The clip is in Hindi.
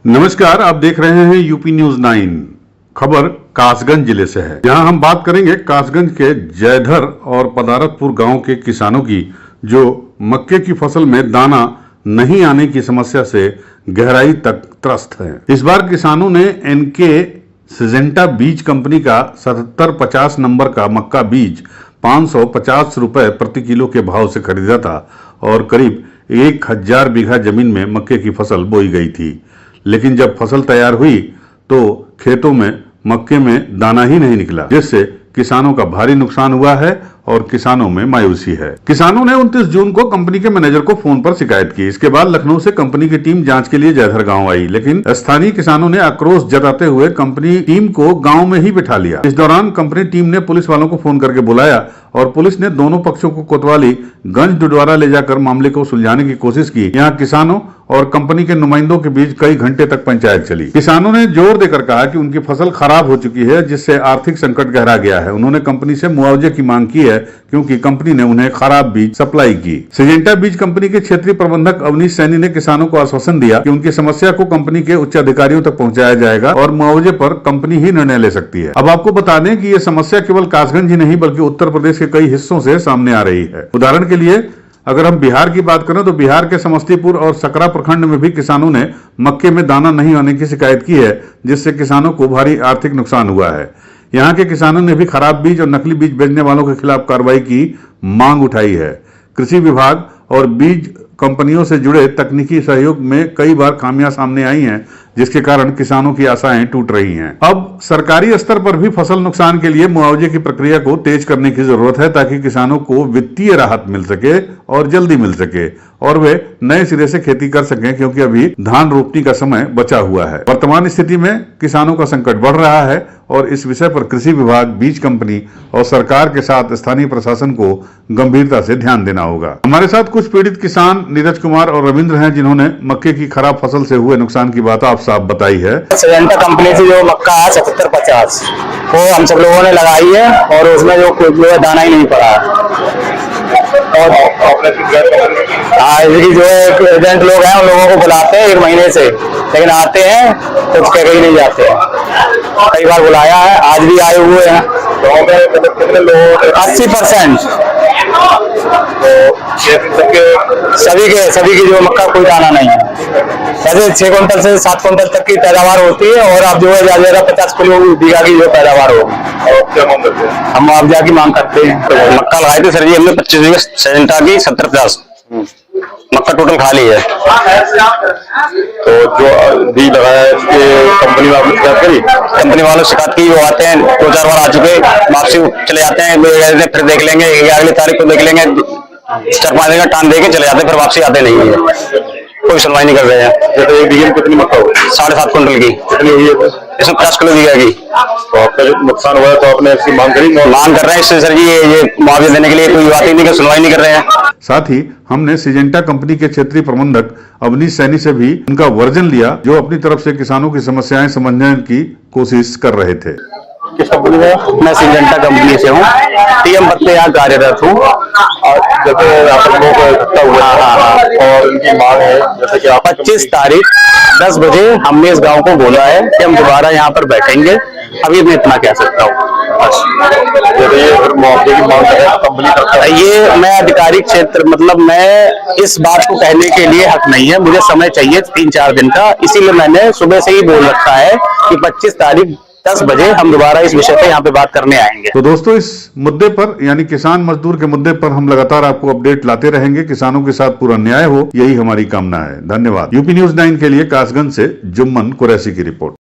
नमस्कार, आप देख रहे हैं यूपी न्यूज 9। खबर कासगंज जिले से है। यहाँ हम बात करेंगे कासगंज के जयधर और पदारतपुर गांव के किसानों की, जो मक्के की फसल में दाना नहीं आने की समस्या से गहराई तक त्रस्त हैं। इस बार किसानों ने एनके सिजेंटा बीज कंपनी का 7750 नंबर का मक्का बीज 550 रुपए प्रति किलो के भाव से खरीदा था और करीब 1000 बीघा जमीन में मक्के की फसल बोई गई थी। लेकिन जब फसल तैयार हुई तो खेतों में मक्के में दाना ही नहीं निकला, जिससे किसानों का भारी नुकसान हुआ है और किसानों में मायूसी है। किसानों ने 29 जून को कंपनी के मैनेजर को फोन पर शिकायत की। इसके बाद लखनऊ से कंपनी की टीम जांच के लिए जयधर गांव आई, लेकिन स्थानीय किसानों ने आक्रोश जताते हुए कंपनी टीम को गांव में ही बिठा लिया। इस दौरान कंपनी टीम ने पुलिस वालों को फोन करके बुलाया और पुलिस ने दोनों पक्षों को कोतवाली गंज डुडवारा ले जाकर मामले को सुलझाने की कोशिश की। यहाँ किसानों और कंपनी के नुमाइंदों के बीच कई घंटे तक पंचायत चली। किसानों ने जोर देकर कहा कि उनकी फसल खराब हो चुकी है, जिससे आर्थिक संकट गहरा गया है। उन्होंने कंपनी से मुआवजे की मांग की है, क्योंकि कंपनी ने उन्हें खराब बीज सप्लाई की। सिजेंटा बीज कंपनी के क्षेत्रीय प्रबंधक अवनीश सैनी ने किसानों को आश्वासन दिया कि उनकी समस्या को कंपनी के उच्च अधिकारियों तक पहुंचाया जाएगा और मुआवजे पर कंपनी ही निर्णय ले सकती है। अब आपको बता दें कि ये समस्या केवल कासगंज ही नहीं बल्कि उत्तर प्रदेश के कई हिस्सों से सामने आ रही है। उदाहरण के लिए अगर हम बिहार की बात करें तो बिहार के समस्तीपुर और सकरा प्रखंड में भी किसानों ने मक्के में दाना नहीं आने की शिकायत की है, जिससे किसानों को भारी आर्थिक नुकसान हुआ है। यहाँ के किसानों ने भी खराब बीज और नकली बीज बेचने वालों के खिलाफ कार्रवाई की मांग उठाई है। कृषि विभाग और बीज कंपनियों से जुड़े तकनीकी सहयोग में कई बार खामियां सामने आई हैं, जिसके कारण किसानों की आशाएं टूट रही हैं। अब सरकारी स्तर पर भी फसल नुकसान के लिए मुआवजे की प्रक्रिया को तेज करने की जरूरत है, ताकि किसानों को वित्तीय राहत मिल सके और जल्दी मिल सके और वे नए सिरे से खेती कर सकें, क्योंकि अभी धान रोपनी का समय बचा हुआ है। वर्तमान स्थिति में किसानों का संकट बढ़ रहा है और इस विषय पर कृषि विभाग, बीज कंपनी और सरकार के साथ स्थानीय प्रशासन को गंभीरता से ध्यान देना होगा। हमारे साथ कुछ पीड़ित किसान नीरज कुमार और रविंद्र हैं, जिन्होंने मक्के की खराब फसल से हुए नुकसान की बात आप साफ बताई है। सिजेंटा कंपनी से जो मक्का है 7750 वो हम सब लोगों ने लगाई है और उसमें जो दाना ही नहीं पड़ा और जो एजेंट लोग हैं उन लोगों को बुलाते हैं 1 महीने से, लेकिन आते हैं तो उसके कहीं नहीं जाते हैं। कई बार बुलाया है, आज भी आए हुए हैं। 80% सभी की जो मक्का कोई दाना नहीं है। वैसे 6 क्विंटल से 7 क्विंटल तक की पैदावार होती है और अब जो है ज्यादा 50 किलो बीघा की जो पैदावार होगी। हम मुआवजा की मांग करते हैं। तो मक्का लगाए थे सर जी हमने 25 बीघा सिजेंटा की 7050 मक्का टोटल खाली है। तो जो बीज लगाया है उसके कंपनी वालों ने शिकायत करी? कंपनी वालों से शिकायत की, वो आते हैं 2-4 बार आ चुके, वापसी चले जाते हैं, फिर देख लेंगे, अगली तारीख को देख लेंगे, 4-5 दिन का टाइम देके चले जाते हैं, फिर वापसी आते नहीं है, कोई सुनवाई नहीं कर रहे हैं। जैसे 1 बीघे में कितनी मक्का हो? 7.5 क्विंटल की। कितनी हुई है? इसमें 50 किलो बीघा की। तो आपका जो नुकसान हुआ है तो आपने इसकी मांग करी? मांग कर रहे हैं इससे सर जी, ये मुआवजा देने के लिए कोई बात ही नहीं, सुनवाई नहीं कर रहे हैं। साथ ही हमने सिजेंटा कंपनी के क्षेत्रीय प्रबंधक अवनीश सैनी से भी उनका वर्जन लिया, जो अपनी तरफ से किसानों की समस्याएं समझने की कोशिश कर रहे थे। किस कंपनी में? मैं सिजेंटा कंपनी से हूँ, टीएम पद पे यहाँ कार्यरत हूँ। जैसे आप लोग इकट्ठा हुए और इनकी मांग है जैसे कि 25 तारीख 10 बजे हमने इस गांव को बोला है कि हम दोबारा यहाँ पर बैठेंगे। अभी मैं इतना कह सकता हूँ। ये मुआवजे की मांग है कंपनी करता है? ये मैं आधिकारिक क्षेत्र, मतलब मैं इस बात को कहने के लिए हक नहीं है, मुझे समय चाहिए 3-4 दिन का, इसीलिए मैंने सुबह से ही बोल रखा है कि 25 तारीख 10 बजे हम दोबारा इस विषय पे यहाँ पे बात करने आएंगे। तो दोस्तों, इस मुद्दे पर यानी किसान मजदूर के मुद्दे पर हम लगातार आपको अपडेट लाते रहेंगे। किसानों के साथ पूरा न्याय हो, यही हमारी कामना है। धन्यवाद। यूपी न्यूज 9 के लिए कासगंज से जुम्मन कुरैशी की रिपोर्ट।